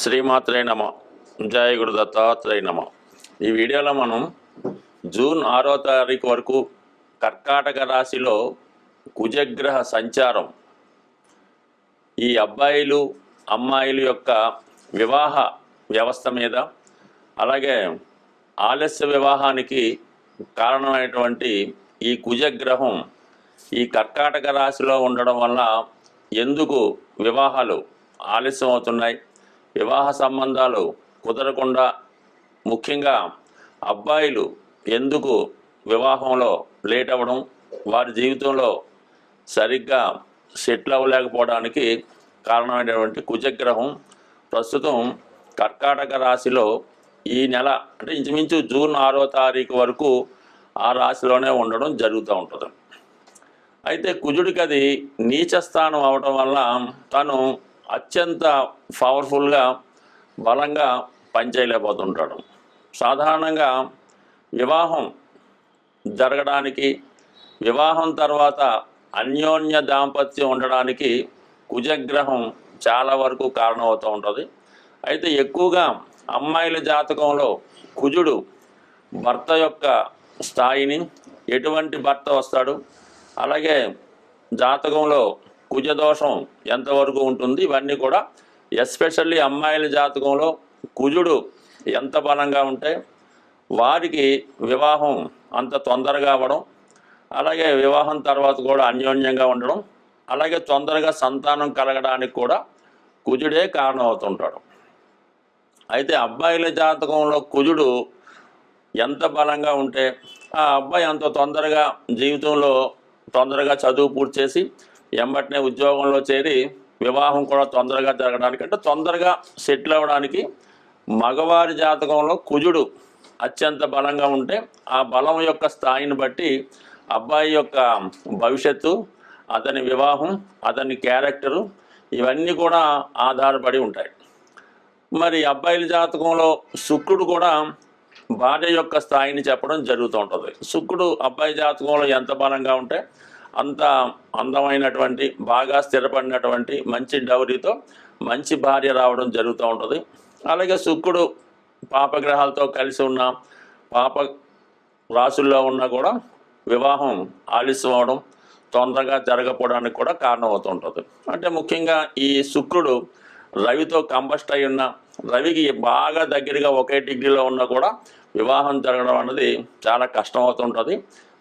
శ్రీమాత్రే నమ. జయ గురు దత్తాత్రేయ నమ. ఈ వీడియోలో మనం జూన్ 6వ తారీఖు వరకు కర్కాటక రాశిలో కుజగ్రహ సంచారం ఈ అబ్బాయిలు అమ్మాయిల యొక్క వివాహ వ్యవస్థ మీద, అలాగే ఆలస్య వివాహానికి కారణమైనటువంటి ఈ కుజగ్రహం ఈ కర్కాటక రాశిలో ఉండడం వల్ల ఎందుకు వివాహాలు ఆలస్యం అవుతున్నాయి, వివాహ సంబంధాలు కుదరకుండా, ముఖ్యంగా అబ్బాయిలు ఎందుకు వివాహంలో లేట్ అవ్వడం, వారి జీవితంలో సరిగ్గా సెటిల్ అవ్వలేకపోవడానికి కారణమైనటువంటి కుజగ్రహం ప్రస్తుతం కర్కాటక రాశిలో ఈ నెల అంటే ఇంచుమించు జూన్ 6వ తారీఖు వరకు ఆ రాశిలోనే ఉండడం జరుగుతూ ఉంటుంది. అయితే కుజుడికి అది నీచ స్థానం అవడం వల్ల తను అత్యంత పవర్ఫుల్గా బలంగా పనిచేయలేకపోతుంటాడు. సాధారణంగా వివాహం జరగడానికి, వివాహం తర్వాత అన్యోన్య దాంపత్యం ఉండడానికి కుజగ్రహం చాలా వరకు కారణమవుతూ ఉంటుంది. అయితే ఎక్కువగా అమ్మాయిల జాతకంలో కుజుడు భర్త యొక్క స్థాయిని, ఎటువంటి భర్త వస్తాడు, అలాగే జాతకంలో కుజదోషం ఎంతవరకు ఉంటుంది, ఇవన్నీ కూడా ఎస్పెషల్లీ అమ్మాయిల జాతకంలో కుజుడు ఎంత బలంగా ఉంటే వారికి వివాహం అంత తొందరగా అవ్వడం, అలాగే వివాహం తర్వాత కూడా అన్యోన్యంగా ఉండడం, అలాగే తొందరగా సంతానం కలగడానికి కూడా కుజుడే కారణం అవుతుంటాడు. అయితే అబ్బాయిల జాతకంలో కుజుడు ఎంత బలంగా ఉంటే ఆ అబ్బాయి అంత తొందరగా జీవితంలో తొందరగా చదువు పూర్తి చేసి వెంబటనే ఉద్యోగంలో చేరి వివాహం కూడా తొందరగా జరగడానికి, అంటే తొందరగా సెటిల్ అవ్వడానికి మగవారి జాతకంలో కుజుడు అత్యంత బలంగా ఉంటే ఆ బలం యొక్క స్థాయిని బట్టి అబ్బాయి యొక్క భవిష్యత్తు, అతని వివాహం, అతని క్యారెక్టరు ఇవన్నీ కూడా ఆధారపడి ఉంటాయి. మరి అబ్బాయిల జాతకంలో శుక్రుడు కూడా భార్య యొక్క స్థాయిని చెప్పడం జరుగుతూ ఉంటుంది. శుక్రుడు అబ్బాయి జాతకంలో ఎంత బలంగా ఉంటే అంత అందమైనటువంటి, బాగా స్థిరపడినటువంటి మంచి డౌరీతో మంచి భార్య రావడం జరుగుతూ ఉంటుంది. అలాగే శుక్రుడు పాపగ్రహాలతో కలిసి ఉన్న, పాప రాశుల్లో ఉన్నా కూడా వివాహం ఆలస్యం అవడం, తొందరగా జరగకపోవడానికి కూడా కారణం అవుతుంటుంది. అంటే ముఖ్యంగా ఈ శుక్రుడు రవితో కంబస్ట్ అయి ఉన్న, రవికి బాగా దగ్గరగా ఒకే డిగ్రీలో ఉన్నా కూడా వివాహం జరగడం అన్నది చాలా కష్టం అవుతుంటుంది.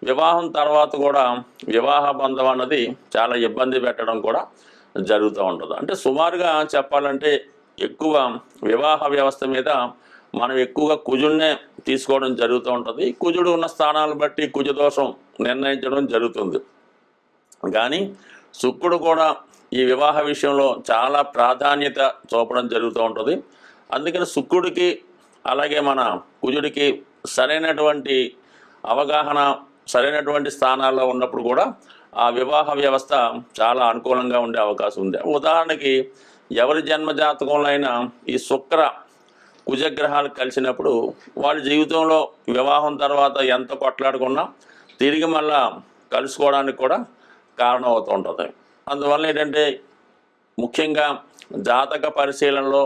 వివాహం తర్వాత కూడా వివాహ బంధం అన్నది చాలా ఇబ్బంది పెట్టడం కూడా జరుగుతూ ఉంటుంది. అంటే సుమారుగా చెప్పాలంటే ఎక్కువ వివాహ వ్యవస్థ మీద మనం ఎక్కువగా కుజుడినే తీసుకోవడం జరుగుతూ ఉంటుంది. కుజుడు ఉన్న స్థానాలను బట్టి కుజదోషం నిర్ణయించడం జరుగుతుంది. కానీ శుక్రుడు కూడా ఈ వివాహ విషయంలో చాలా ప్రాధాన్యత చూపడం జరుగుతూ ఉంటుంది. అందుకని శుక్రుడికి అలాగే మన కుజుడికి సరైనటువంటి అవగాహన, సరైనటువంటి స్థానాల్లో ఉన్నప్పుడు కూడా ఆ వివాహ వ్యవస్థ చాలా అనుకూలంగా ఉండే అవకాశం ఉంది. ఉదాహరణకి ఎవరి జన్మ జాతకంలో అయినా ఈ శుక్ర కుజగ్రహాలు కలిసినప్పుడు వాళ్ళ జీవితంలో వివాహం తర్వాత ఎంత కొట్లాడుకున్నా తిరిగి మళ్ళా కలుసుకోవడానికి కూడా కారణం అవుతూ ఉంటుంది. అందువల్ల ఏంటంటే ముఖ్యంగా జాతక పరిశీలనలో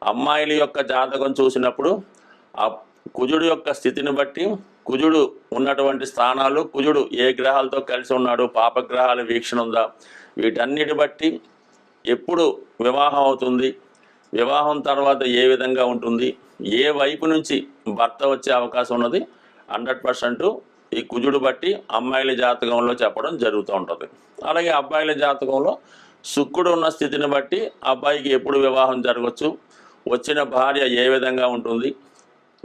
అమ్మాయిల యొక్క జాతకం చూసినప్పుడు ఆ కుజుడు యొక్క స్థితిని బట్టి, కుజుడు ఉన్నటువంటి స్థానాలు, కుజుడు ఏ గ్రహాలతో కలిసి ఉన్నాడు, పాపగ్రహాల వీక్షణ ఉందా, వీటన్నిటి బట్టి ఎప్పుడు వివాహం అవుతుంది, వివాహం తర్వాత ఏ విధంగా ఉంటుంది, ఏ వైపు నుంచి భర్త వచ్చే అవకాశం ఉన్నది 100% ఈ కుజుడు బట్టి అమ్మాయిల జాతకంలో చెప్పడం జరుగుతూ ఉంటుంది. అలాగే అబ్బాయిల జాతకంలో శుక్రుడు ఉన్న స్థితిని బట్టి అబ్బాయికి ఎప్పుడు వివాహం జరగవచ్చు, వచ్చిన భార్య ఏ విధంగా ఉంటుంది,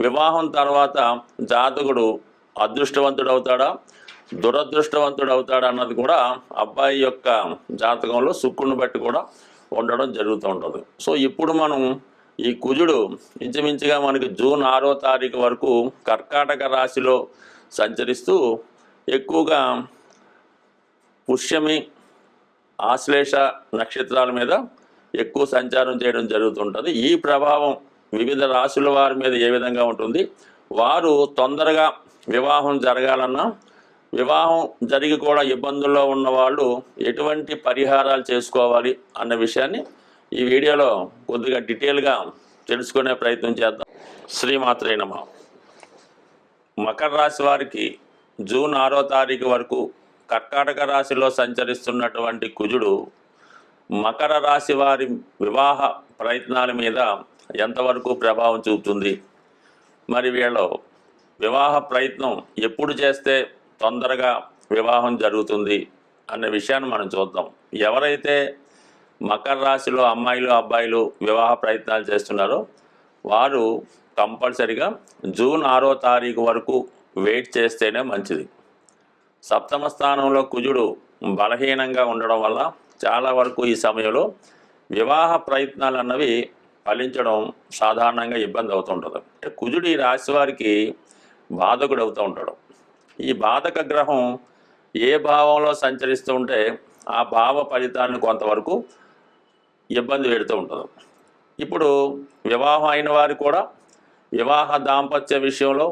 వివాహం తర్వాత జాతకుడు అదృష్టవంతుడు అవుతాడా, దురదృష్టవంతుడు అవుతాడా అన్నది కూడా అబ్బాయి యొక్క జాతకంలో శుక్రుని బట్టి కూడా ఉండడం జరుగుతూ ఉంటుంది. సో ఇప్పుడు మనం ఈ కుజుడు ఇంచుమించుగా మనకి జూన్ 6వ తారీఖు వరకు కర్కాటక రాశిలో సంచరిస్తూ ఎక్కువగా పుష్యమి, ఆశ్లేష నక్షత్రాల మీద ఎక్కువ సంచారం చేయడం జరుగుతుంటుంది. ఈ ప్రభావం వివిధ రాశుల వారి మీద ఏ విధంగా ఉంటుంది, వారు తొందరగా వివాహం జరగాలన్నా, వివాహం జరిగి కూడా ఇబ్బందుల్లో ఉన్న వాళ్ళు ఎటువంటి పరిహారాలు చేసుకోవాలి అన్న విషయాన్ని ఈ వీడియోలో కొద్దిగా డీటెయిల్గా తెలుసుకునే ప్రయత్నం చేద్దాం. శ్రీమాత్రే నమః. మకర రాశి వారికి జూన్ 6వ తారీఖు వరకు కర్కాటక రాశిలో సంచరిస్తున్నటువంటి కుజుడు మకర రాశి వారి వివాహ ప్రయత్నాల మీద ఎంతవరకు ప్రభావం చూపుతుంది, మరి వీళ్ళు వివాహ ప్రయత్నం ఎప్పుడు చేస్తే తొందరగా వివాహం జరుగుతుంది అనే విషయాన్ని మనం చూద్దాం. ఎవరైతే మకర రాశిలో అమ్మాయిలు అబ్బాయిలు వివాహ ప్రయత్నాలు చేస్తున్నారో వారు కంపల్సరిగా జూన్ 6వ తారీఖు వరకు వెయిట్ చేస్తేనే మంచిది. సప్తమ స్థానంలో కుజుడు బలహీనంగా ఉండడం వల్ల చాలా వరకు ఈ సమయంలో వివాహ ప్రయత్నాలు అన్నవి ఫలించడం సాధారణంగా ఇబ్బంది అవుతుంటుంది. అంటే కుజుడు ఈ రాశి వారికి బాధకుడు అవుతూ ఉంటాడు. ఈ బాధక గ్రహం ఏ భావంలో సంచరిస్తూ ఉంటే ఆ భావ ఫలితాన్ని కొంతవరకు ఇబ్బంది పెడుతూ ఉంటుంది. ఇప్పుడు వివాహం అయిన వారు కూడా వివాహ దాంపత్య విషయంలో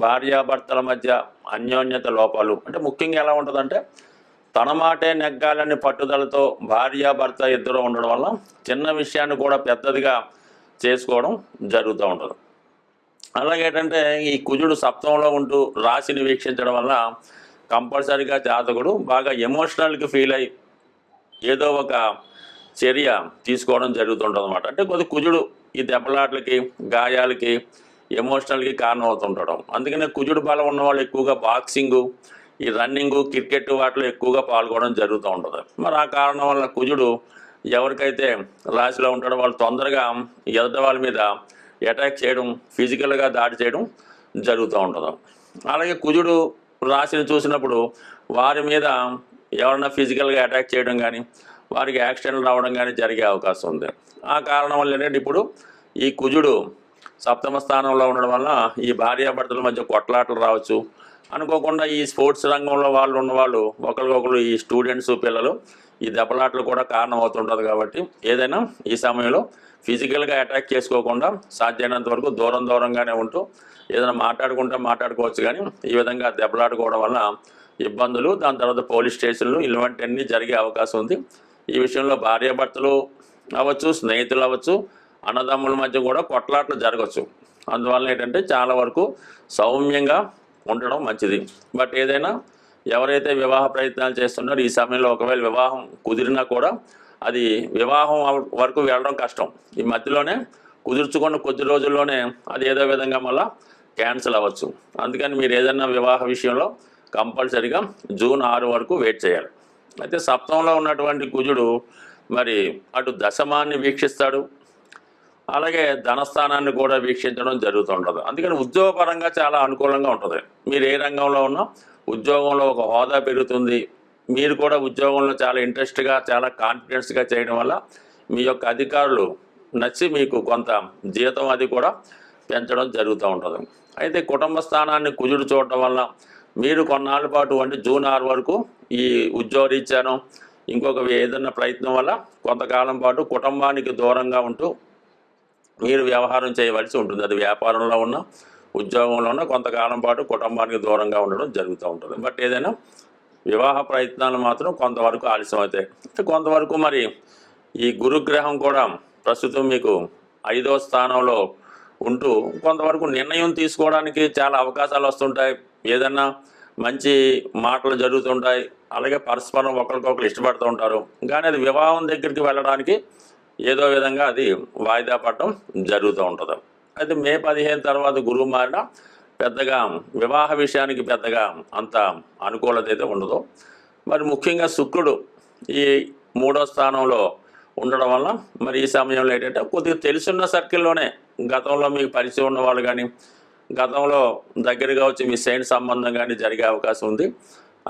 భార్యాభర్తల మధ్య అన్యోన్యత లోపాలు, అంటే ముఖ్యంగా ఎలా ఉంటుందంటే తన మాటే నెగ్గాలని పట్టుదలతో భార్యాభర్త ఇద్దరు ఉండడం వల్ల చిన్న విషయాన్ని కూడా పెద్దదిగా చేసుకోవడం జరుగుతూ ఉంటుంది. అలాగే ఏంటంటే ఈ కుజుడు సప్తమంలో ఉంటూ రాశిని వీక్షించడం వల్ల కంపల్సరీగా జాతకుడు బాగా ఎమోషనల్కి ఫీల్ అయ్యి ఏదో ఒక చర్య తీసుకోవడం జరుగుతుంటుంది అన్నమాట. అంటే కొద్ది కుజుడు ఈ దెబ్బలాట్లకి గాయాలకి ఎమోషనల్కి కారణం అవుతుంటాడు. అందుకనే కుజుడు బలం ఉన్నవాళ్ళు ఎక్కువగా బాక్సింగు, ఈ రన్నింగు, క్రికెట్ వాటిలో ఎక్కువగా పాల్గొనడం జరుగుతూ ఉంటుంది. మరి ఆ కారణం వల్ల కుజుడు ఎవరికైతే రాశిలో ఉంటాడో వాళ్ళు తొందరగా ఎదుటి వాళ్ళ మీద అటాక్ చేయడం, ఫిజికల్గా దాడి చేయడం జరుగుతూ ఉంటుంది. అలాగే కుజుడు రాశిని చూసినప్పుడు వారి మీద ఎవరైనా ఫిజికల్గా అటాక్ చేయడం కానీ వారికి యాక్సిడెంట్లు రావడం కానీ జరిగే అవకాశం ఉంది. ఆ కారణం వల్ల ఏంటంటే ఇప్పుడు ఈ కుజుడు సప్తమ స్థానంలో ఉండడం వల్ల ఈ భార్యాభర్తల మధ్య కొట్లాటలు రావచ్చు. అనుకోకుండా ఈ స్పోర్ట్స్ రంగంలో వాళ్ళు ఉన్నవాళ్ళు ఒకరికొకరు ఈ స్టూడెంట్స్ పిల్లలు ఈ దెబ్బలాటలు కూడా కారణం అవుతుంటుంది. కాబట్టి ఏదైనా ఈ సమయంలో ఫిజికల్గా అటాక్ చేసుకోకుండా సాధ్యమైనంత వరకు దూరంగానే ఉంటూ ఏదైనా మాట్లాడుకోవచ్చు. కానీ ఈ విధంగా దెబ్బలాడుకోవడం వల్ల ఇబ్బందులు, దాని తర్వాత పోలీస్ స్టేషన్లు ఇలాంటివన్నీ జరిగే అవకాశం ఉంది. ఈ విషయంలో భార్యాభర్తలు అవ్వచ్చు, స్నేహితులు అవ్వచ్చు, అన్నదమ్ముల మధ్య కూడా కొట్లాట్లు జరగచ్చు. అందువల్ల ఏంటంటే చాలా వరకు సౌమ్యంగా ఉండడం మంచిది. బట్ ఏదైనా ఎవరైతే వివాహ ప్రయత్నాలు చేస్తున్నారో ఈ సమయంలో ఒకవేళ వివాహం కుదిరినా కూడా అది వివాహం వరకు వెళ్ళడం కష్టం. ఈ మధ్యలోనే కుదుర్చుకున్న కొద్ది రోజుల్లోనే అది ఏదో విధంగా మళ్ళీ క్యాన్సిల్ అవ్వచ్చు. అందుకని మీరు ఏదైనా వివాహ విషయంలో కంపల్సరీగా జూన్ 6 వరకు వెయిట్ చేయాలి. అయితే సప్తంలో ఉన్నటువంటి కుజుడు మరి అటు దశమాన్ని వీక్షిస్తాడు, అలాగే ధనస్థానాన్ని కూడా వీక్షించడం జరుగుతుంటుంది. అందుకని ఉద్యోగపరంగా చాలా అనుకూలంగా ఉంటుంది. మీరు ఏ రంగంలో ఉన్నా ఉద్యోగంలో ఒక హోదా పెరుగుతుంది. మీరు కూడా ఉద్యోగంలో చాలా ఇంట్రెస్ట్గా, చాలా కాన్ఫిడెన్స్గా చేయడం వల్ల మీ యొక్క అధికారులు నచ్చి మీకు కొంత జీతం అది కూడా పెంచడం జరుగుతూ ఉంటుంది. అయితే కుటుంబ స్థానాన్ని కుజుడు చూడటం వల్ల మీరు కొన్నాళ్ళ పాటు అంటే జూన్ 6 వరకు ఈ ఉద్యోగరీత్యానో ఇంకొక ఏదైనా ప్రయత్నం వల్ల కొంతకాలం పాటు కుటుంబానికి దూరంగా ఉంటూ మీరు వ్యవహారం చేయవలసి ఉంటుంది. అది వ్యాపారంలో ఉన్న, ఉద్యోగంలో ఉన్న కొంతకాలం పాటు కుటుంబానికి దూరంగా ఉండడం జరుగుతూ ఉంటుంది. బట్ ఏదైనా వివాహ ప్రయత్నాలు మాత్రం కొంతవరకు ఆలస్యం అవుతాయి. కొంతవరకు మరి ఈ గురుగ్రహం కూడా ప్రస్తుతం మీకు 5వ స్థానంలో ఉంటూ కొంతవరకు నిర్ణయం తీసుకోవడానికి చాలా అవకాశాలు వస్తుంటాయి. ఏదన్నా మంచి మాటలు జరుగుతుంటాయి. అలాగే పరస్పరం ఒకరికొకరు ఇష్టపడుతూ ఉంటారు. కానీ అది వివాహం దగ్గరికి వెళ్ళడానికి ఏదో విధంగా అది వాయిదా పడటం జరుగుతూ ఉంటుంది. అయితే మే 15 తర్వాత గురువు మారిన పెద్దగా వివాహ విషయానికి పెద్దగా అంత అనుకూలత అయితే ఉండదు. మరి ముఖ్యంగా శుక్రుడు ఈ 3వ స్థానంలో ఉండడం వల్ల మరి ఈ సమయంలో ఏంటంటే కొద్దిగా తెలుసున్న సర్కిల్లోనే గతంలో మీకు పరిచయం ఉన్న వాళ్ళు కానీ గతంలో దగ్గరగా వచ్చి మీ సైన్ సంబంధం కానీ జరిగే అవకాశం ఉంది.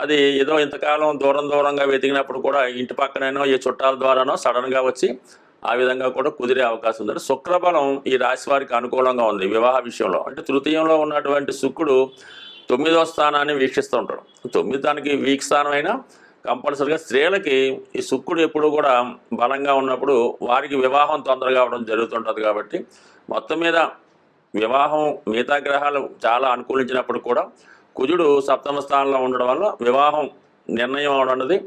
అది ఏదో ఇంతకాలం దూరంగా వెతికినప్పుడు కూడా ఇంటి పక్కనైనా ఈ చుట్టాల ద్వారానో సడన్గా వచ్చి ఆ విధంగా కూడా కుదిరే అవకాశం ఉంది. శుక్రబలం ఈ రాశి వారికి అనుకూలంగా ఉంది వివాహ విషయంలో. అంటే తృతీయంలో ఉన్నటువంటి శుక్రుడు 9వ స్థానాన్ని వీక్షిస్తూ ఉంటాడు. 9 దానికి వీక్ స్థానం అయినా కంపల్సరీగా స్త్రీలకి ఈ శుక్రుడు ఎప్పుడు కూడా బలంగా ఉన్నప్పుడు వారికి వివాహం తొందరగా అవడం జరుగుతుంటుంది. కాబట్టి మొత్తం మీద వివాహం మిగతా గ్రహాలు చాలా అనుకూలించినప్పుడు కూడా కుజుడు సప్తమ స్థానంలో ఉండడం వల్ల వివాహం నిర్ణయం అవడం అనేది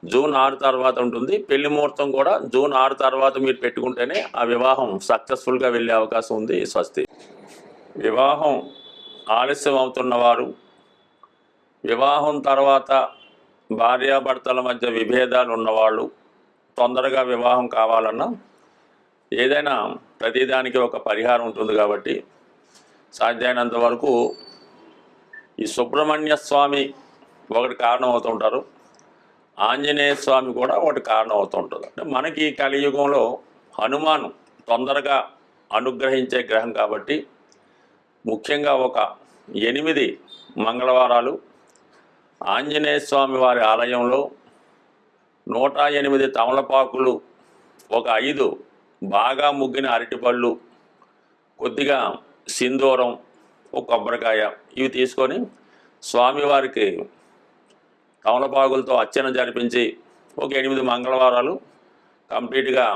జూన్ 6 తర్వాత ఉంటుంది. పెళ్లి ముహూర్తం కూడా జూన్ 6 తర్వాత మీరు పెట్టుకుంటేనే ఆ వివాహం సక్సెస్ఫుల్గా వెళ్ళే అవకాశం ఉంది. స్వస్తి. వివాహం ఆలస్యం అవుతున్నవారు, వివాహం తర్వాత భార్యాభర్తల మధ్య విభేదాలు ఉన్నవాళ్ళు, తొందరగా వివాహం కావాలన్నా ఏదైనా ప్రతిదానికి ఒక పరిహారం ఉంటుంది కాబట్టి సాధ్యమైనంత వరకు ఈ సుబ్రహ్మణ్య స్వామి ఒకటి కారణం అవుతుంటారు, ఆంజనేయ స్వామి కూడా ఒకటి కారణం అవుతుంటుంది. అంటే మనకి కలియుగంలో హనుమాను తొందరగా అనుగ్రహించే గ్రహం కాబట్టి ముఖ్యంగా ఒక 8 మంగళవారాలు ఆంజనేయ స్వామి వారి ఆలయంలో 108 తమలపాకులు, ఒక 5 బాగా ముగ్గిన అరటిపళ్ళు, కొద్దిగా సింధూరం, ఒక కొబ్బరికాయ ఇవి తీసుకొని స్వామివారికి తమలపాకులతో అర్చన జరిపించి ఒక 8 మంగళవారాలు కంప్లీట్గా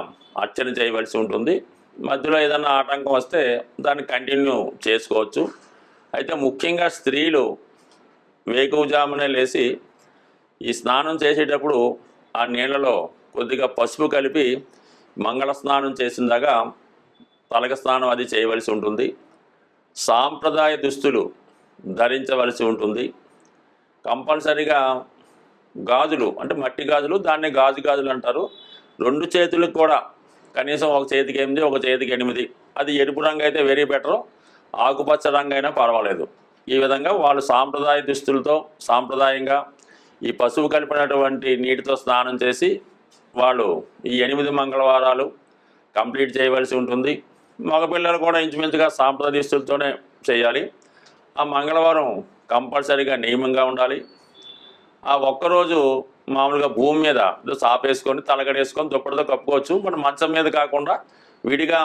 అర్చన చేయవలసి ఉంటుంది. మధ్యలో ఏదైనా ఆటంకం వస్తే దాన్ని కంటిన్యూ చేసుకోవచ్చు. అయితే ముఖ్యంగా స్త్రీలు వేకువజామునే లేచి ఈ స్నానం చేసేటప్పుడు ఆ నీళ్ళలో కొద్దిగా పసుపు కలిపి మంగళ స్నానం చేసిందాగా తలక స్నానం అది చేయవలసి ఉంటుంది. సాంప్రదాయ దుస్తులు ధరించవలసి ఉంటుంది. కంపల్సరిగా గాజులు, అంటే మట్టి గాజులు, దాన్ని గాజు గాజులు అంటారు. 2 చేతులకు కూడా కనీసం ఒక చేతికి 8, ఒక చేతికి 8, అది ఎరుపు రంగు అయితే వెరీ బెటర్, ఆకుపచ్చ రంగు అయినా పర్వాలేదు. ఈ విధంగా వాళ్ళు సాంప్రదాయ దుస్తులతో సాంప్రదాయంగా ఈ పసుపు కలిపినటువంటి నీటితో స్నానం చేసి వాళ్ళు ఈ 8 మంగళవారాలు కంప్లీట్ చేయవలసి ఉంటుంది. మగపిల్లలు కూడా ఇంచుమించుగా సాంప్రదాయ దుస్తులతోనే చేయాలి. ఆ మంగళవారం కంపల్సరీగా నియమంగా ఉండాలి. ఆ ఒక్కరోజు మామూలుగా భూమి మీద సాపేసుకొని తలగడేసుకొని దుప్పటితో కప్పుకోవచ్చు. మన మంచం మీద కాకుండా విడిగా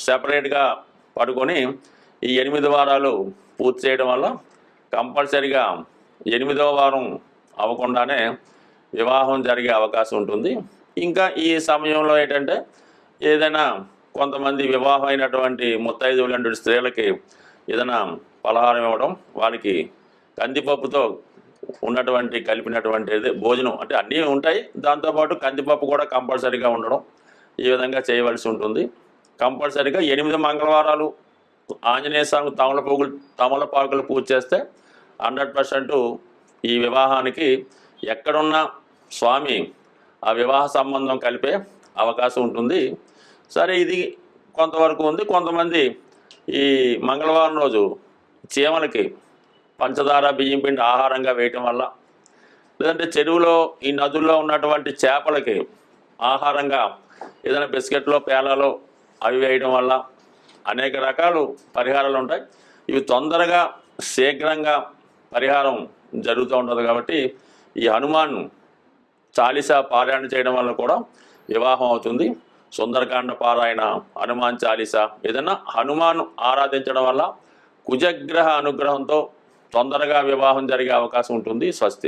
సెపరేట్గా పడుకొని ఈ 8 వారాలు పూర్తి చేయడం వల్ల కంపల్సరీగా 8వ వారం అవ్వకుండానే వివాహం జరిగే అవకాశం ఉంటుంది. ఇంకా ఈ సమయంలో ఏంటంటే ఏదైనా కొంతమంది వివాహం అయినటువంటి ముత్తైదువులంటి స్త్రీలకి ఏదైనా పలహారం ఇవ్వడం, వాళ్ళకి కందిపప్పుతో ఉన్నటువంటి కలిపినటువంటి భోజనం, అంటే అన్నీ ఉంటాయి, దాంతోపాటు కందిపప్పు కూడా కంపల్సరీగా ఉండడం, ఈ విధంగా చేయవలసి ఉంటుంది. కంపల్సరీగా 8 మంగళవారాలు ఆంజనేయ స్వామి తమలపాకులు పూజ చేస్తే 100% ఈ వివాహానికి ఎక్కడున్న స్వామి ఆ వివాహ సంబంధం కలిపే అవకాశం ఉంటుంది. సరే, ఇది కొంతవరకు ఉంది. కొంతమంది ఈ మంగళవారం రోజు చీమలకి పంచదార, బియ్యం పిండి ఆహారంగా వేయటం వల్ల, లేదంటే చెరువులో ఈ నదుల్లో ఉన్నటువంటి చేపలకి ఆహారంగా ఏదైనా బిస్కెట్లో, పేలాలో అవి వేయడం వల్ల అనేక రకాలు పరిహారాలు ఉంటాయి. ఇవి తొందరగా శీఘ్రంగా పరిహారం జరుగుతూ ఉంటుంది. కాబట్టి ఈ హనుమాన్ చాలీసా పారాయణ చేయడం వల్ల కూడా వివాహం అవుతుంది. సుందరకాండ పారాయణ, హనుమాన్ చాలీసా, ఏదైనా హనుమాన్ ఆరాధించడం వల్ల కుజగ్రహ అనుగ్రహంతో తొందరగా వివాహం జరిగే అవకాశం ఉంటుంది. స్వస్తి.